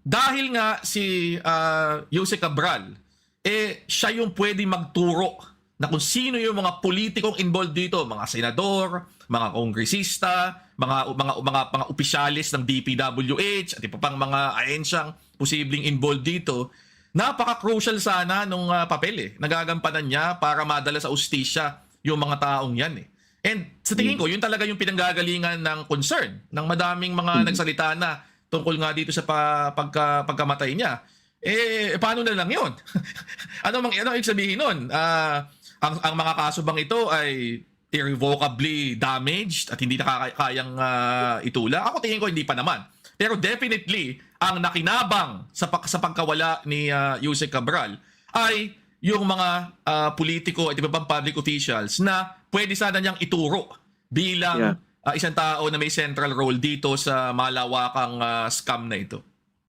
dahil nga si Jose Cabral, siya yung pwede magturo na kung sino yung mga politikong involved dito, mga senador, mga kongresista, mga opisyalis ng DPWH at iba pang mga ahensyang posibleng involved dito. Napaka-crucial sana nung papel nagagampanan niya para madala sa ustisya yung mga taong yan And sa tingin ko, yun talaga yung pinanggagalingan ng concern ng madaming mga nagsalita na tungkol nga dito sa pagkamatay niya. Paano na lang yun? ano ibig sabihin nun? Ang mga kaso bang ito ay irrevocably damaged at hindi nakakayang itula? Ako tingin ko hindi pa naman. Pero definitely, ang nakinabang sa pagkawala ni Jose Cabral ay yung mga politiko at iba pang public officials na pwede sana niyang ituro bilang isang tao na may central role dito sa malawakang scam na ito.